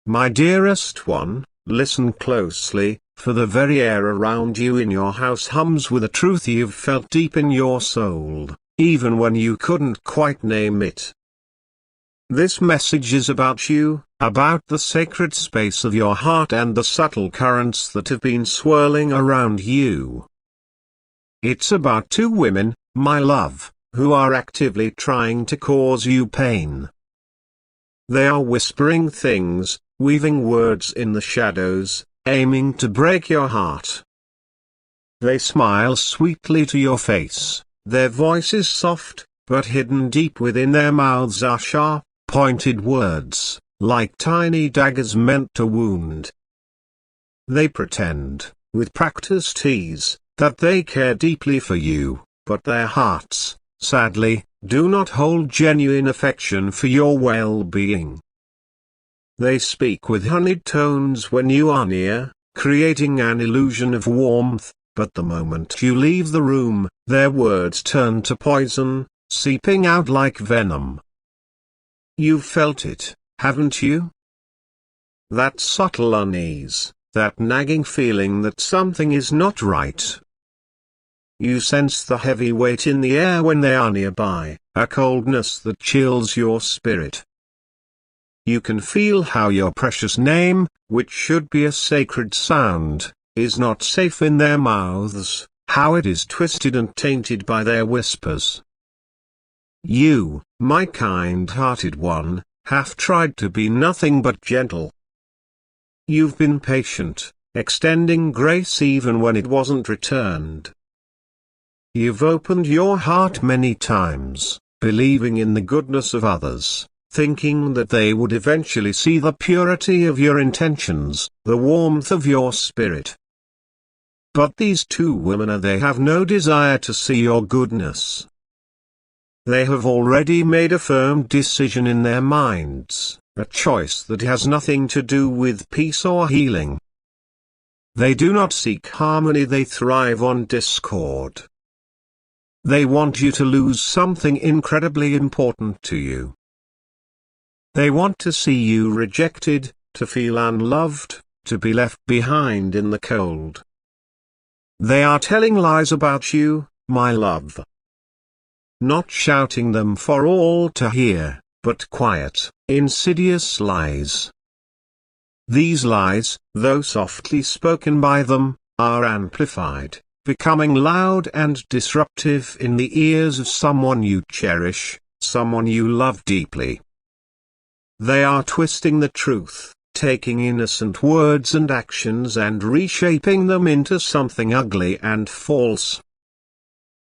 My dearest one, listen closely, for the very air around you in your house hums with a truth you've felt deep in your soul, even when you couldn't quite name it. This message is about you, about the sacred space of your heart and the subtle currents that have been swirling around you. It's about two women, my love, who are actively trying to cause you pain. They are whispering things, weaving words in the shadows, aiming to break your heart. They smile sweetly to your face, their voice is soft, but hidden deep within their mouths are sharp, pointed words, like tiny daggers meant to wound. They pretend, with practiced ease, that they care deeply for you, but their hearts, sadly, do not hold genuine affection for your well-being. They speak with honeyed tones when you are near, creating an illusion of warmth, but the moment you leave the room, their words turn to poison, seeping out like venom. You've felt it, haven't you? That subtle unease, that nagging feeling that something is not right. You sense the heavy weight in the air when they are nearby, a coldness that chills your spirit. You can feel how your precious name, which should be a sacred sound, is not safe in their mouths, how it is twisted and tainted by their whispers. You, my kind-hearted one, have tried to be nothing but gentle. You've been patient, extending grace even when it wasn't returned. You've opened your heart many times, believing in the goodness of others, thinking that they would eventually see the purity of your intentions, the warmth of your spirit. But these two women they have no desire to see your goodness. They have already made a firm decision in their minds, a choice that has nothing to do with peace or healing. They do not seek harmony, they thrive on discord. They want you to lose something incredibly important to you. They want to see you rejected, to feel unloved, to be left behind in the cold. They are telling lies about you, my love. Not shouting them for all to hear, but quiet, insidious lies. These lies, though softly spoken by them, are amplified, becoming loud and disruptive in the ears of someone you cherish, someone you love deeply. They are twisting the truth, taking innocent words and actions and reshaping them into something ugly and false.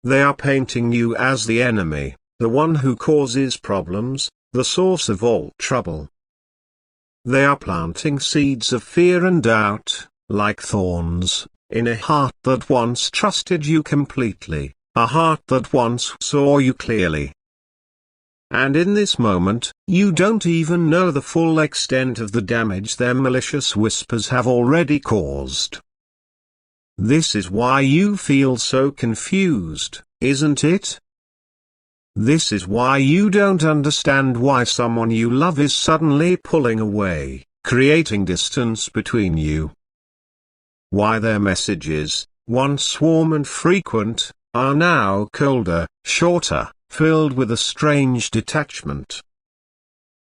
They are painting you as the enemy, the one who causes problems, the source of all trouble. They are planting seeds of fear and doubt, like thorns, in a heart that once trusted you completely, a heart that once saw you clearly. And in this moment, you don't even know the full extent of the damage their malicious whispers have already caused. This is why you feel so confused, isn't it? This is why you don't understand why someone you love is suddenly pulling away, creating distance between you. Why their messages, once warm and frequent, are now colder, shorter, filled with a strange detachment.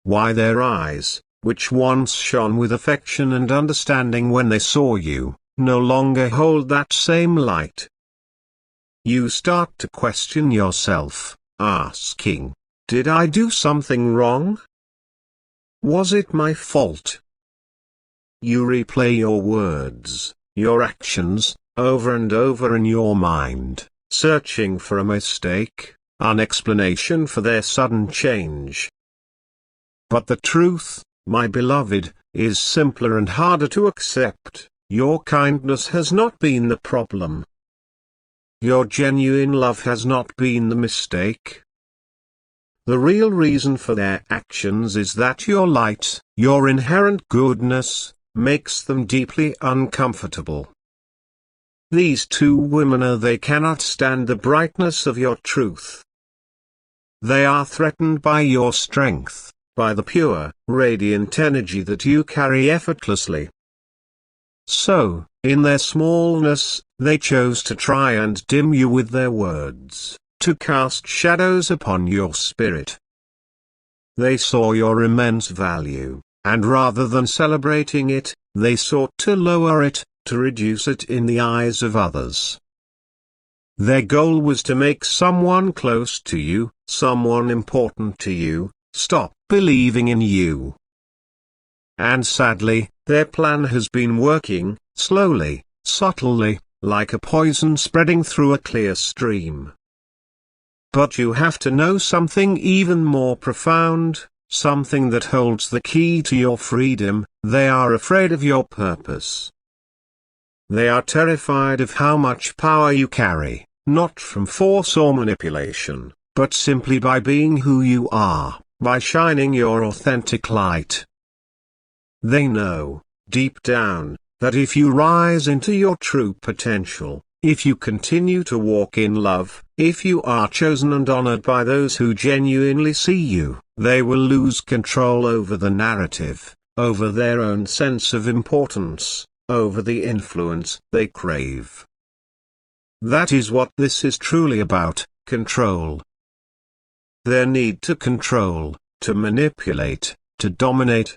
Why their eyes, which once shone with affection and understanding when they saw you, no longer hold that same light. You start to question yourself, asking, did I do something wrong? Was it my fault? You replay your words, your actions, over and over in your mind, searching for a mistake, an explanation for their sudden change. But the truth, my beloved, is simpler and harder to accept. Your kindness has not been the problem. Your genuine love has not been the mistake. The real reason for their actions is that your light, your inherent goodness, makes them deeply uncomfortable. These two women they cannot stand the brightness of your truth. They are threatened by your strength, by the pure, radiant energy that you carry effortlessly. So, in their smallness, they chose to try and dim you with their words, to cast shadows upon your spirit. They saw your immense value, and rather than celebrating it, they sought to lower it, to reduce it in the eyes of others. Their goal was to make someone close to you, someone important to you, stop believing in you. And sadly, their plan has been working, slowly, subtly, like a poison spreading through a clear stream. But you have to know something even more profound, something that holds the key to your freedom. They are afraid of your purpose. They are terrified of how much power you carry, not from force or manipulation, but simply by being who you are, by shining your authentic light. They know, deep down, that if you rise into your true potential, if you continue to walk in love, if you are chosen and honored by those who genuinely see you, they will lose control over the narrative, over their own sense of importance, over the influence they crave. That is what this is truly about, control. Their need to control, to manipulate, to dominate.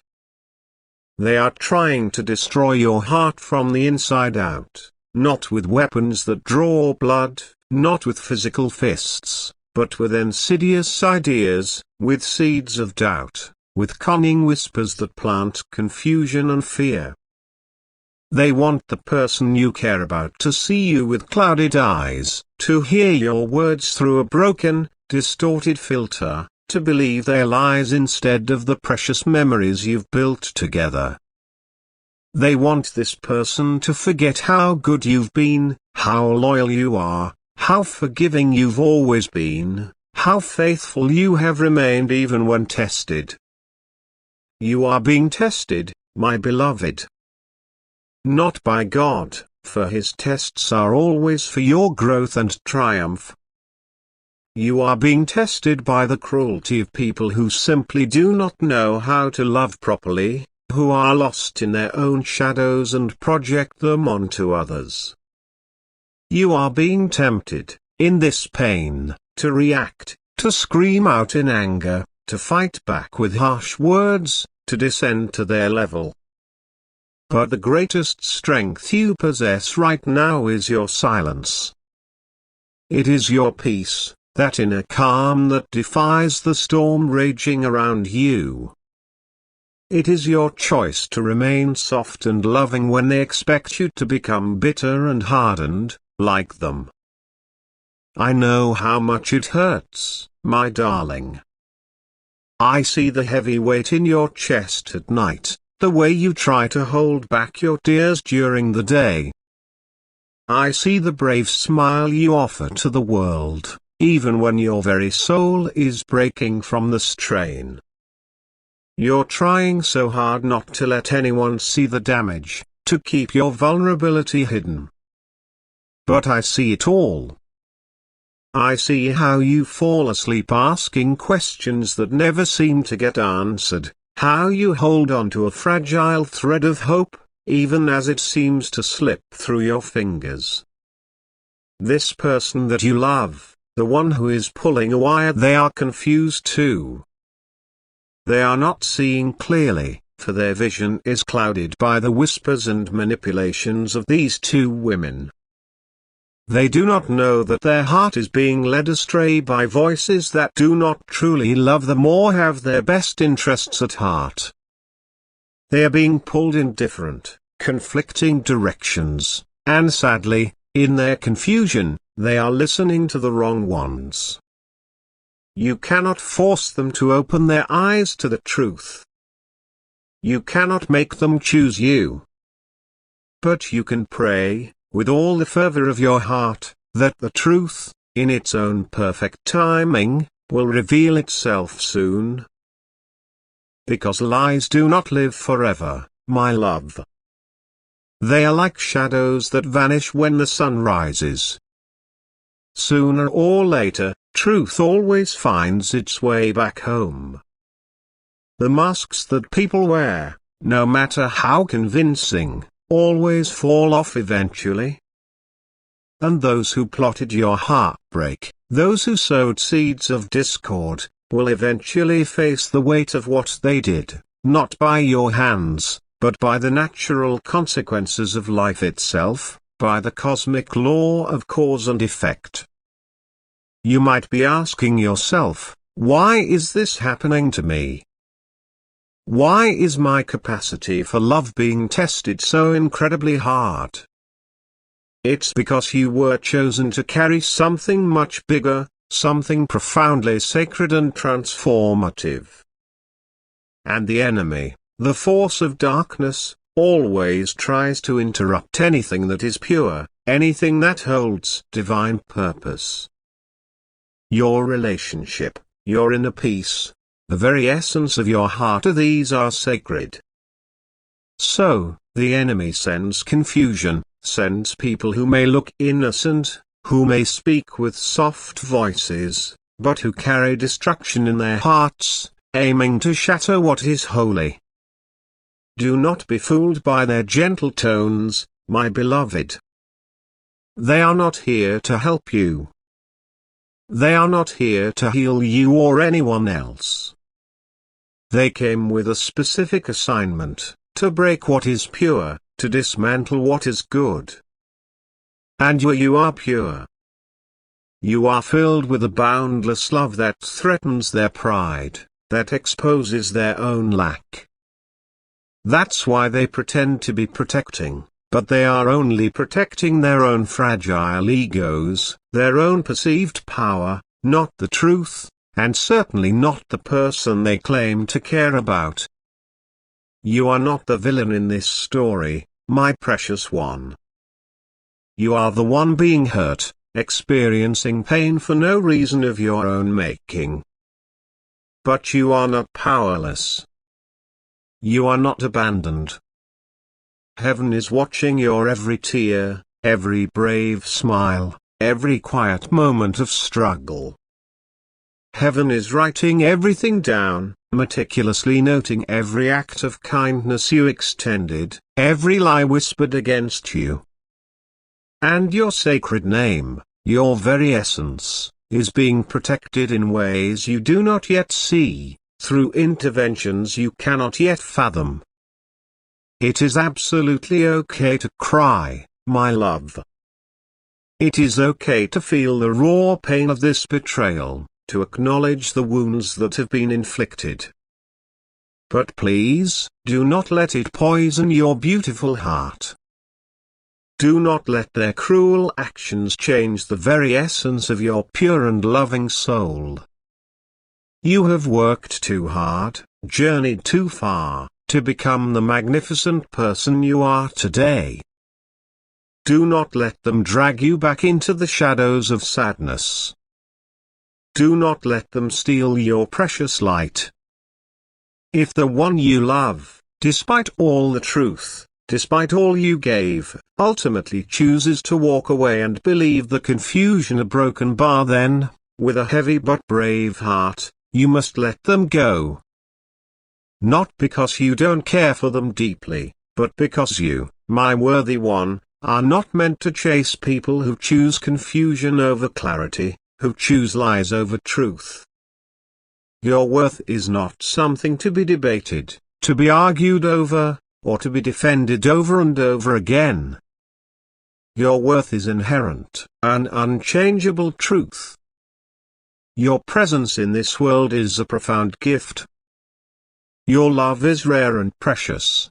They are trying to destroy your heart from the inside out, not with weapons that draw blood, not with physical fists, but with insidious ideas, with seeds of doubt, with cunning whispers that plant confusion and fear. They want the person you care about to see you with clouded eyes, to hear your words through a broken, distorted filter, to believe their lies instead of the precious memories you've built together. They want this person to forget how good you've been, how loyal you are, how forgiving you've always been, how faithful you have remained even when tested. You are being tested, my beloved. Not by God, for His tests are always for your growth and triumph. You are being tested by the cruelty of people who simply do not know how to love properly, who are lost in their own shadows and project them onto others. You are being tempted, in this pain, to react, to scream out in anger, to fight back with harsh words, to descend to their level. But the greatest strength you possess right now is your silence. It is your peace, that inner calm that defies the storm raging around you. It is your choice to remain soft and loving when they expect you to become bitter and hardened, like them. I know how much it hurts, my darling. I see the heavy weight in your chest at night, the way you try to hold back your tears during the day. I see the brave smile you offer to the world, even when your very soul is breaking from the strain. You're trying so hard not to let anyone see the damage, to keep your vulnerability hidden. But I see it all. I see how you fall asleep asking questions that never seem to get answered, how you hold on to a fragile thread of hope, even as it seems to slip through your fingers. This person that you love, the one who is pulling a wire, they are confused too. They are not seeing clearly, for their vision is clouded by the whispers and manipulations of these two women. They do not know that their heart is being led astray by voices that do not truly love them or have their best interests at heart. They are being pulled in different, conflicting directions, and sadly, in their confusion, they are listening to the wrong ones. You cannot force them to open their eyes to the truth. You cannot make them choose you. But you can pray, with all the fervor of your heart, that the truth, in its own perfect timing, will reveal itself soon. Because lies do not live forever, my love. They are like shadows that vanish when the sun rises. Sooner or later, truth always finds its way back home. The masks that people wear, no matter how convincing, always fall off eventually. And those who plotted your heartbreak, those who sowed seeds of discord, will eventually face the weight of what they did, not by your hands, but by the natural consequences of life itself, by the cosmic law of cause and effect. You might be asking yourself, why is this happening to me? Why is my capacity for love being tested so incredibly hard? It's because you were chosen to carry something much bigger, something profoundly sacred and transformative. And the enemy, the force of darkness, always tries to interrupt anything that is pure, anything that holds divine purpose. Your relationship, your inner peace, the very essence of your heart, these are sacred. So, the enemy sends confusion, sends people who may look innocent, who may speak with soft voices, but who carry destruction in their hearts, aiming to shatter what is holy. Do not be fooled by their gentle tones, my beloved. They are not here to help you. They are not here to heal you or anyone else. They came with a specific assignment, to break what is pure, to dismantle what is good. And you are pure. You are filled with a boundless love that threatens their pride, that exposes their own lack. That's why they pretend to be protecting, but they are only protecting their own fragile egos, their own perceived power, not the truth, and certainly not the person they claim to care about. You are not the villain in this story, my precious one. You are the one being hurt, experiencing pain for no reason of your own making. But you are not powerless. You are not abandoned. Heaven is watching your every tear, every brave smile, every quiet moment of struggle. Heaven is writing everything down, meticulously noting every act of kindness you extended, every lie whispered against you. And your sacred name, your very essence, is being protected in ways you do not yet see, through interventions you cannot yet fathom. It is absolutely okay to cry, my love. It is okay to feel the raw pain of this betrayal, to acknowledge the wounds that have been inflicted. But please, do not let it poison your beautiful heart. Do not let their cruel actions change the very essence of your pure and loving soul. You have worked too hard, journeyed too far, to become the magnificent person you are today. Do not let them drag you back into the shadows of sadness. Do not let them steal your precious light. If the one you love, despite all the truth, despite all you gave, ultimately chooses to walk away and believe the confusion a broken bar, then, with a heavy but brave heart, you must let them go. Not because you don't care for them deeply, but because you, my worthy one, are not meant to chase people who choose confusion over clarity, who choose lies over truth. Your worth is not something to be debated, to be argued over, or to be defended over and over again. Your worth is inherent, an unchangeable truth. Your presence in this world is a profound gift. Your love is rare and precious.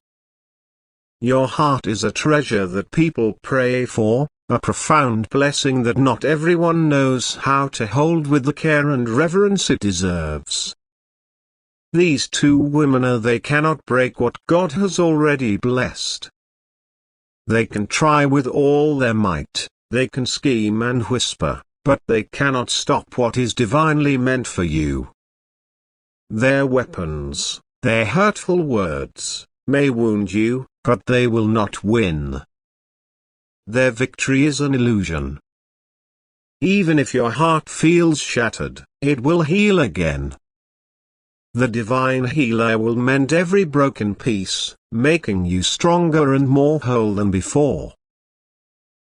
Your heart is a treasure that people pray for, a profound blessing that not everyone knows how to hold with the care and reverence it deserves. These two women they cannot break what God has already blessed. They can try with all their might, they can scheme and whisper, but they cannot stop what is divinely meant for you. Their weapons, their hurtful words, may wound you, but they will not win. Their victory is an illusion. Even if your heart feels shattered, it will heal again. The divine healer will mend every broken piece, making you stronger and more whole than before.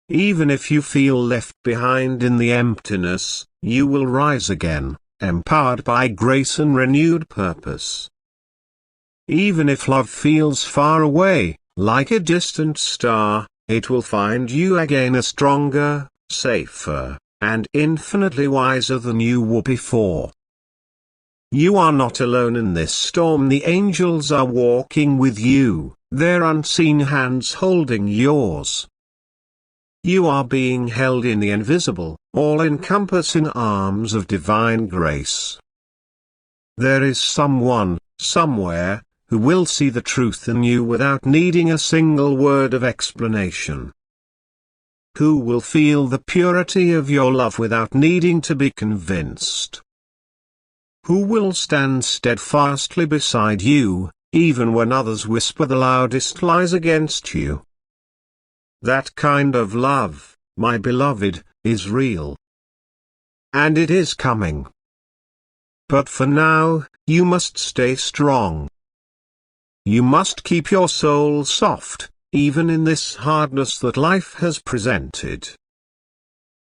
Even if you feel left behind in the emptiness, you will rise again, empowered by grace and renewed purpose. Even if love feels far away, like a distant star, it will find you again a stronger, safer, and infinitely wiser than you were before. You are not alone in this storm. The angels are walking with you, their unseen hands holding yours. You are being held in the invisible, all-encompassing arms of divine grace. There is someone, somewhere, who will see the truth in you without needing a single word of explanation. Who will feel the purity of your love without needing to be convinced. Who will stand steadfastly beside you, even when others whisper the loudest lies against you. That kind of love, my beloved, is real. And it is coming. But for now, you must stay strong. You must keep your soul soft, even in this hardness that life has presented.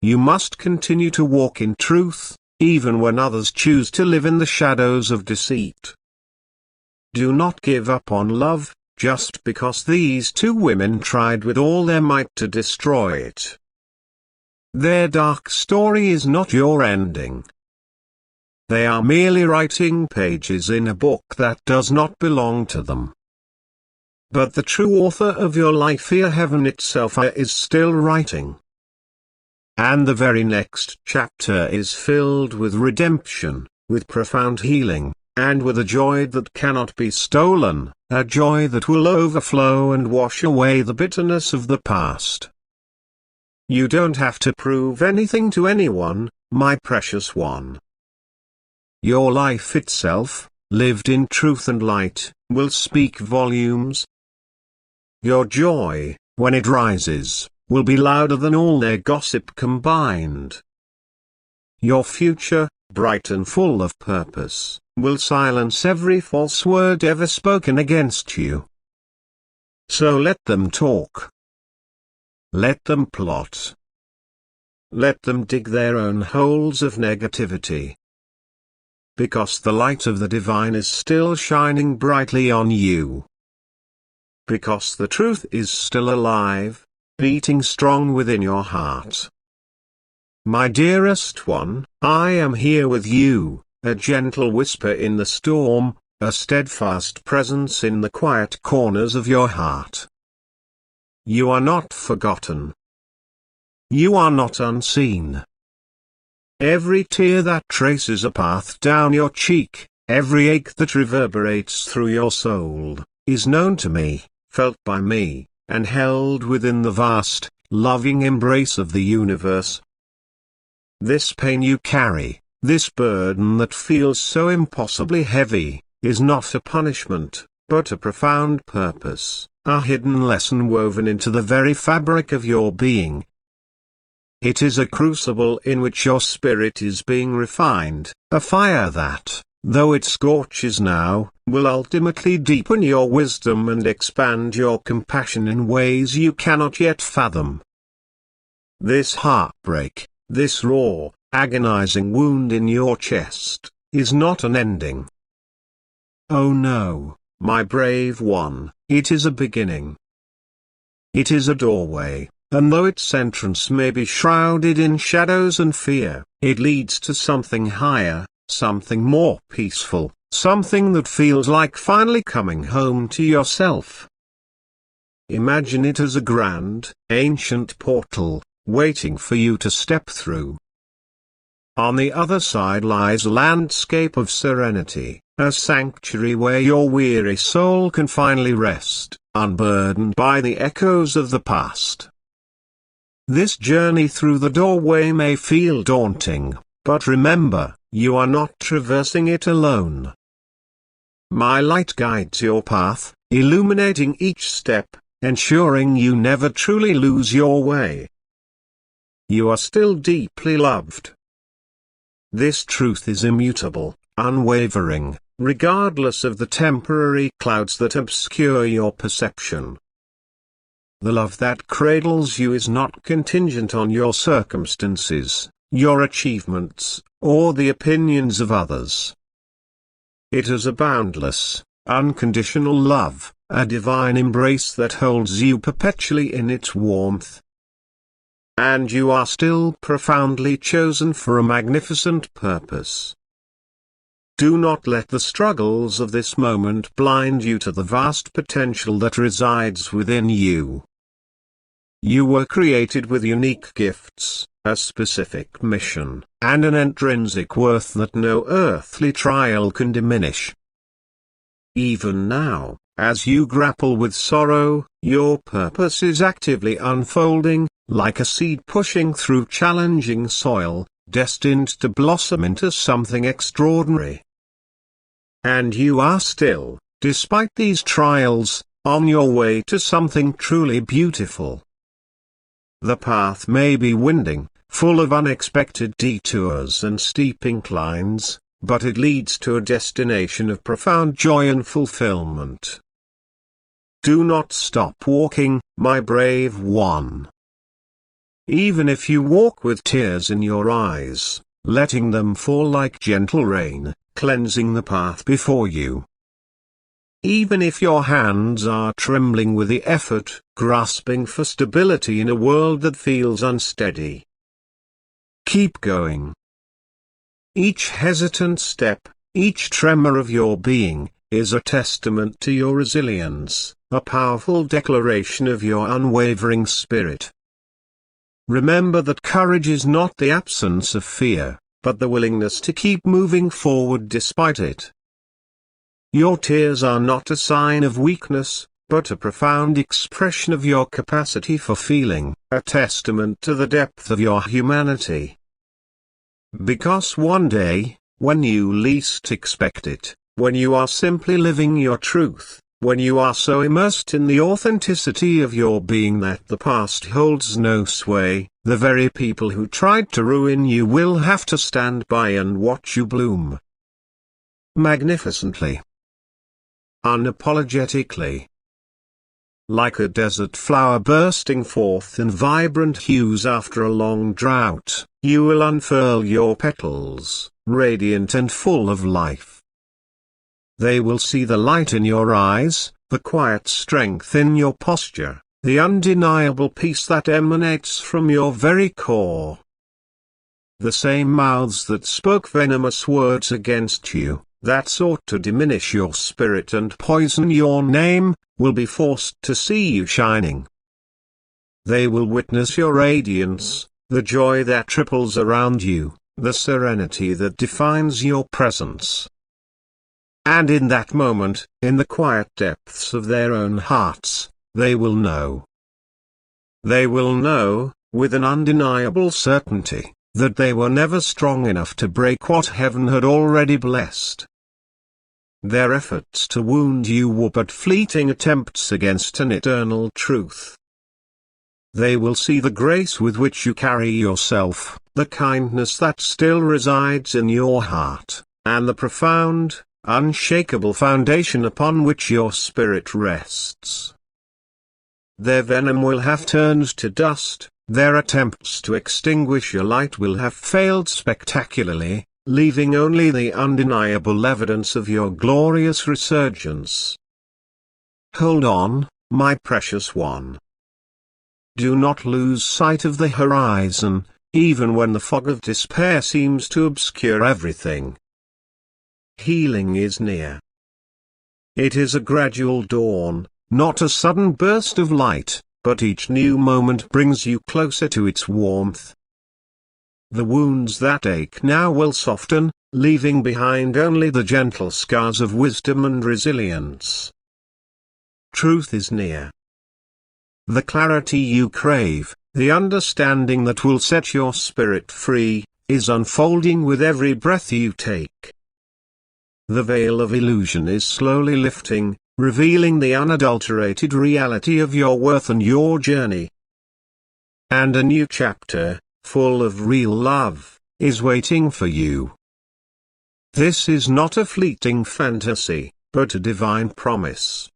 You must continue to walk in truth, even when others choose to live in the shadows of deceit. Do not give up on love, just because these two women tried with all their might to destroy it. Their dark story is not your ending. They are merely writing pages in a book that does not belong to them. But the true author of your life here, heaven itself, is still writing. And the very next chapter is filled with redemption, with profound healing, and with a joy that cannot be stolen, a joy that will overflow and wash away the bitterness of the past. You don't have to prove anything to anyone, my precious one. Your life itself, lived in truth and light, will speak volumes. Your joy, when it rises, will be louder than all their gossip combined. Your future, bright and full of purpose, will silence every false word ever spoken against you. So let them talk. Let them plot. Let them dig their own holes of negativity. Because the light of the divine is still shining brightly on you. Because the truth is still alive, beating strong within your heart. My dearest one, I am here with you, a gentle whisper in the storm, a steadfast presence in the quiet corners of your heart. You are not forgotten. You are not unseen. Every tear that traces a path down your cheek, every ache that reverberates through your soul, is known to me, felt by me, and held within the vast, loving embrace of the universe. This pain you carry, this burden that feels so impossibly heavy, is not a punishment, but a profound purpose, a hidden lesson woven into the very fabric of your being. It is a crucible in which your spirit is being refined, a fire that, though it scorches now, will ultimately deepen your wisdom and expand your compassion in ways you cannot yet fathom. This heartbreak, this raw, agonizing wound in your chest, is not an ending. Oh no, my brave one, it is a beginning. It is a doorway. And though its entrance may be shrouded in shadows and fear, it leads to something higher, something more peaceful, something that feels like finally coming home to yourself. Imagine it as a grand, ancient portal, waiting for you to step through. On the other side lies a landscape of serenity, a sanctuary where your weary soul can finally rest, unburdened by the echoes of the past. This journey through the doorway may feel daunting, but remember, you are not traversing it alone. My light guides your path, illuminating each step, ensuring you never truly lose your way. You are still deeply loved. This truth is immutable, unwavering, regardless of the temporary clouds that obscure your perception. The love that cradles you is not contingent on your circumstances, your achievements, or the opinions of others. It is a boundless, unconditional love, a divine embrace that holds you perpetually in its warmth. And you are still profoundly chosen for a magnificent purpose. Do not let the struggles of this moment blind you to the vast potential that resides within you. You were created with unique gifts, a specific mission, and an intrinsic worth that no earthly trial can diminish. Even now, as you grapple with sorrow, your purpose is actively unfolding, like a seed pushing through challenging soil, destined to blossom into something extraordinary. And you are still, despite these trials, on your way to something truly beautiful. The path may be winding, full of unexpected detours and steep inclines, but it leads to a destination of profound joy and fulfillment. Do not stop walking, my brave one. Even if you walk with tears in your eyes, letting them fall like gentle rain, cleansing the path before you. Even if your hands are trembling with the effort, grasping for stability in a world that feels unsteady. Keep going. Each hesitant step, each tremor of your being, is a testament to your resilience, a powerful declaration of your unwavering spirit. Remember that courage is not the absence of fear, but the willingness to keep moving forward despite it. Your tears are not a sign of weakness, but a profound expression of your capacity for feeling, a testament to the depth of your humanity. Because one day, when you least expect it, when you are simply living your truth, when you are so immersed in the authenticity of your being that the past holds no sway, the very people who tried to ruin you will have to stand by and watch you bloom magnificently, unapologetically. Like a desert flower bursting forth in vibrant hues after a long drought, you will unfurl your petals, radiant and full of life. They will see the light in your eyes, the quiet strength in your posture, the undeniable peace that emanates from your very core. The same mouths that spoke venomous words against you, that sought to diminish your spirit and poison your name, will be forced to see you shining. They will witness your radiance, the joy that ripples around you, the serenity that defines your presence. And in that moment, in the quiet depths of their own hearts, they will know. They will know, with an undeniable certainty, that they were never strong enough to break what heaven had already blessed. Their efforts to wound you were but fleeting attempts against an eternal truth. They will see the grace with which you carry yourself, the kindness that still resides in your heart, and the profound, unshakable foundation upon which your spirit rests. Their venom will have turned to dust, their attempts to extinguish your light will have failed spectacularly, leaving only the undeniable evidence of your glorious resurgence. Hold on, my precious one. Do not lose sight of the horizon, even when the fog of despair seems to obscure everything. Healing is near. It is a gradual dawn, not a sudden burst of light, but each new moment brings you closer to its warmth. The wounds that ache now will soften, leaving behind only the gentle scars of wisdom and resilience. Truth is near. The clarity you crave, the understanding that will set your spirit free, is unfolding with every breath you take. The veil of illusion is slowly lifting, revealing the unadulterated reality of your worth and your journey. And a new chapter, full of real love, is waiting for you. This is not a fleeting fantasy, but a divine promise.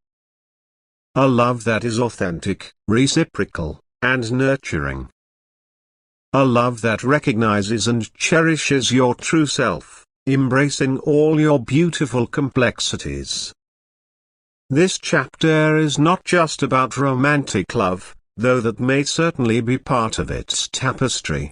A love that is authentic, reciprocal, and nurturing. A love that recognizes and cherishes your true self, embracing all your beautiful complexities. This chapter is not just about romantic love, though that may certainly be part of its tapestry.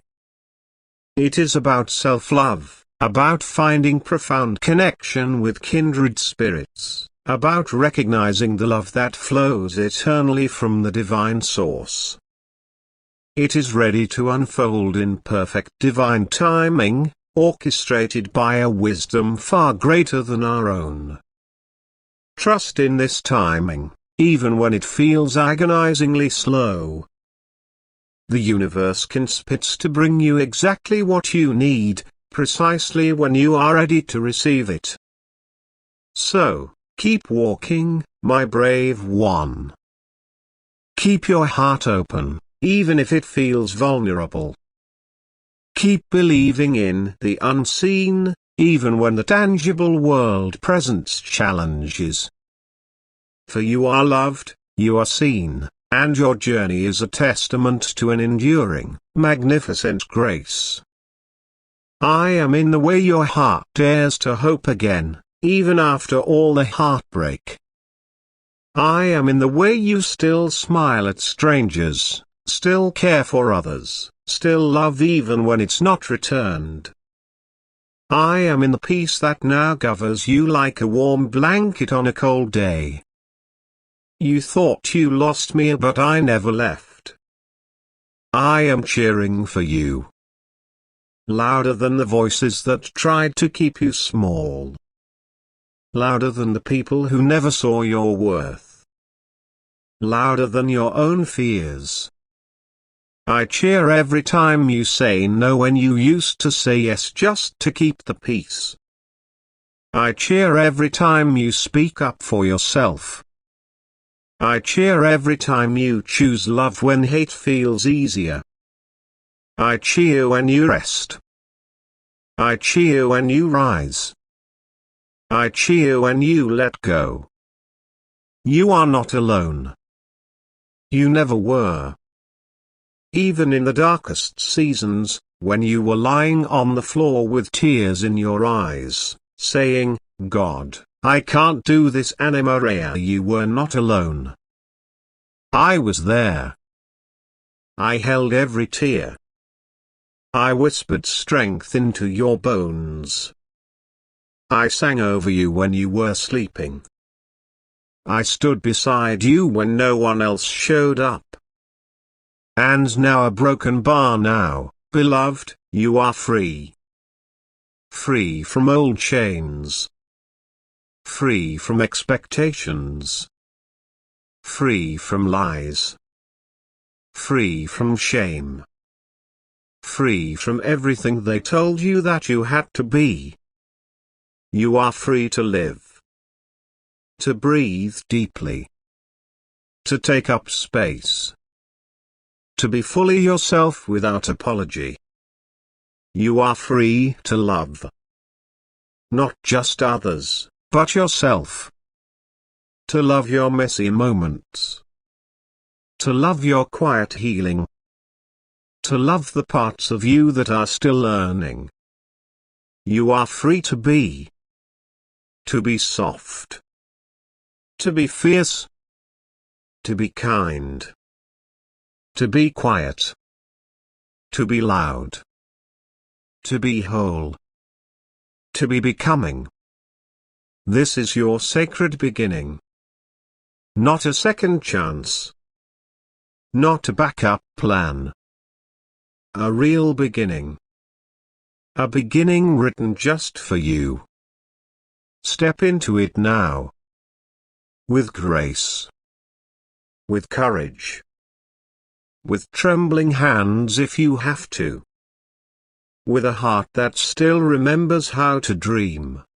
It is about self-love, about finding profound connection with kindred spirits, about recognizing the love that flows eternally from the divine source. It is ready to unfold in perfect divine timing, orchestrated by a wisdom far greater than our own. Trust in this timing, even when it feels agonizingly slow. The universe conspires to bring you exactly what you need, precisely when you are ready to receive it. So, keep walking, my brave one. Keep your heart open, even if it feels vulnerable. Keep believing in the unseen, even when the tangible world presents challenges. For you are loved, you are seen, and your journey is a testament to an enduring, magnificent grace. I am in the way your heart dares to hope again, even after all the heartbreak. I am in the way you still smile at strangers, still care for others, still love even when it's not returned. I am in the peace that now covers you like a warm blanket on a cold day. You thought you lost me, but I never left. I am cheering for you. Louder than the voices that tried to keep you small. Louder than the people who never saw your worth. Louder than your own fears. I cheer every time you say no when you used to say yes just to keep the peace. I cheer every time you speak up for yourself. I cheer every time you choose love when hate feels easier. I cheer when you rest. I cheer when you rise. I cheer when you let go. You are not alone. You never were. Even in the darkest seasons, when you were lying on the floor with tears in your eyes, saying, God, I can't do this Anna-Maria, you were not alone. I was there. I held every tear. I whispered strength into your bones. I sang over you when you were sleeping. I stood beside you when no one else showed up. And now a broken bar now, beloved, you are free. Free from old chains. Free from expectations. Free from lies. Free from shame. Free from everything they told you that you had to be. You are free to live. To breathe deeply. To take up space. To be fully yourself without apology. You are free to love. Not just others, but yourself. To love your messy moments. To love your quiet healing. To love the parts of you that are still learning. You are free to be. To be soft. To be fierce. To be kind. To be quiet. To be loud. To be whole. To be becoming. This is your sacred beginning. Not a second chance. Not a backup plan. A real beginning. A beginning written just for you. Step into it now. With grace. With courage. With trembling hands if you have to. With a heart that still remembers how to dream.